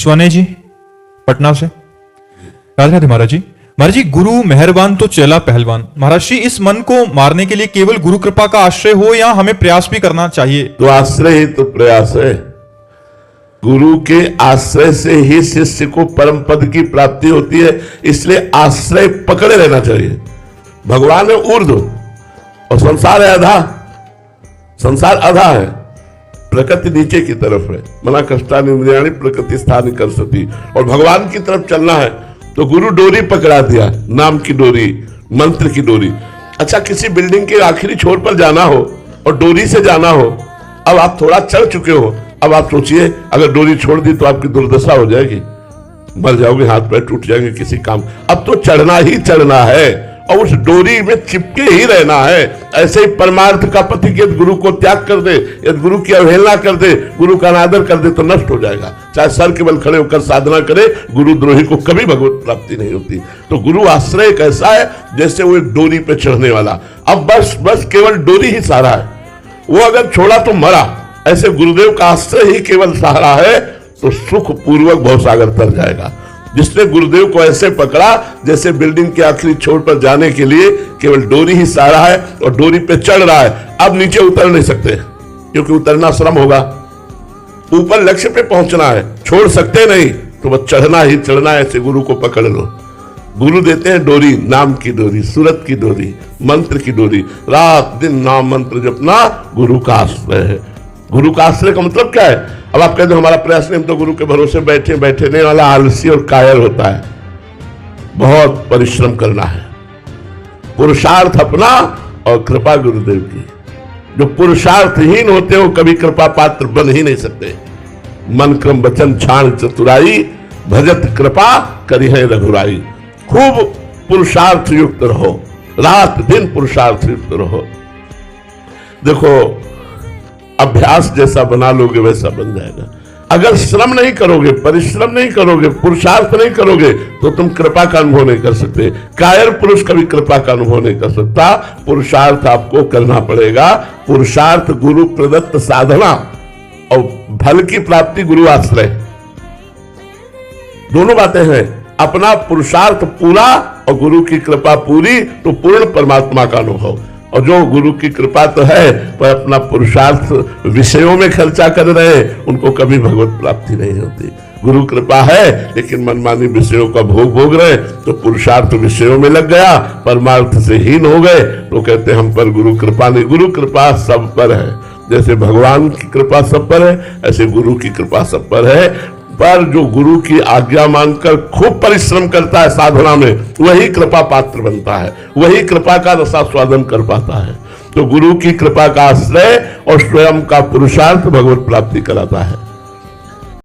स्वने जी पटना से। राधे राधे महाराज जी। महाराज जी, गुरु मेहरबान तो चेला पहलवान। महाराज जी, इस मन को मारने के लिए केवल गुरु कृपा का आश्रय हो या हमें प्रयास भी करना चाहिए? तो आश्रय ही तो प्रयास है। गुरु के आश्रय से ही शिष्य को परम पद की प्राप्ति होती है, इसलिए आश्रय पकड़े रहना चाहिए। भगवान है ऊर्ध्व और संसार है अधा। संसार अधा है, प्रकृति नीचे की तरफ है। मना कष्टानि इंद्रियाणि प्रकृति स्थान कर सती। और भगवान की तरफ चलना है तो गुरु डोरी पकड़ा दिया, नाम की डोरी, मंत्र की डोरी। अच्छा, किसी बिल्डिंग के आखिरी छोर पर जाना हो और डोरी से जाना हो, अब आप थोड़ा चढ़ चुके हो, अब आप सोचिए अगर डोरी छोड़ दी तो आपकी दुर्दशा हो जाएगी, मर जाओगे, हाथ पैर टूट जाएंगे किसी काम। अब तो चढ़ना ही चढ़ना है और उस डोरी में चिपके ही रहना है। ऐसे ही परमार्थ का पथिक यदि गुरु को त्याग कर दे, यदि गुरु की अवहेलना कर दे, गुरु का अनादर कर दे तो नष्ट हो जाएगा। चाहे सर के बल खड़े होकर साधना करे, गुरु द्रोही को कभी भगवत प्राप्ति नहीं होती। तो गुरु आश्रय कैसा है, जैसे वो एक डोरी पे चढ़ने वाला। अब बस केवल डोरी ही सहारा है, वो अगर छोड़ा तो मरा। ऐसे गुरुदेव का आश्रय ही केवल सहारा है तो सुख पूर्वक भवसागर तर जाएगा। जिसने गुरुदेव को ऐसे पकड़ा जैसे बिल्डिंग के आखिरी छोर पर जाने के लिए केवल डोरी ही सहारा है और डोरी पे चढ़ रहा है, अब नीचे उतर नहीं सकते क्योंकि उतरना श्रम होगा। ऊपर लक्ष्य पे पहुंचना है, छोड़ सकते नहीं, तो बस चढ़ना ही चढ़ना है। ऐसे गुरु को पकड़ लो। गुरु देते हैं डोरी, नाम की डोरी, सूरत की डोरी, मंत्र की डोरी। रात दिन नाम मंत्र जपना गुरु का आश्रय है। गुरु का आश्रय का मतलब क्या है? अब आप कहते हो हमारा प्रयास नहीं, हम तो गुरु के भरोसे बैठे बैठने वाला आलसी और कायर होता है। बहुत परिश्रम करना है, पुरुषार्थ अपना और कृपा गुरुदेव की। जो पुरुषार्थहीन होते हो कभी कृपा पात्र बन ही नहीं सकते। मन क्रम वचन छाण चतुराई, भजत कृपा करी है रघुराई। खूब पुरुषार्थ युक्त रहो, रात दिन पुरुषार्थ युक्त रहो। देखो, अभ्यास जैसा बना लोगे वैसा बन जाएगा। अगर श्रम नहीं करोगे, परिश्रम नहीं करोगे, पुरुषार्थ नहीं करोगे तो तुम कृपा का अनुभव नहीं कर सकते। कायर पुरुष कभी कृपा का अनुभव नहीं कर सकता। पुरुषार्थ आपको करना पड़ेगा। पुरुषार्थ गुरु प्रदत्त साधना और फल की प्राप्ति गुरु आश्रय, दोनों बातें हैं। अपना पुरुषार्थ पूरा और गुरु की कृपा पूरी तो पूर्ण परमात्मा का अनुभव। और जो गुरु की कृपा तो है पर अपना पुरुषार्थ विषयों में खर्चा कर रहे, उनको कभी भगवत प्राप्ति नहीं होती। गुरु कृपा है लेकिन मनमानी विषयों का भोग भोग रहे तो पुरुषार्थ विषयों में लग गया, परमार्थ से हीन हो गए। तो कहते हम पर गुरु कृपा नहीं। गुरु कृपा सब पर है। जैसे भगवान की कृपा सब पर है, ऐसे गुरु की कृपा सब पर है। पर जो गुरु की आज्ञा मानकर खूब परिश्रम करता है साधना में, वही कृपा पात्र बनता है, वही कृपा का रसास्वादन कर पाता है। तो गुरु की कृपा का आश्रय और स्वयं का पुरुषार्थ भगवत प्राप्ति कराता है।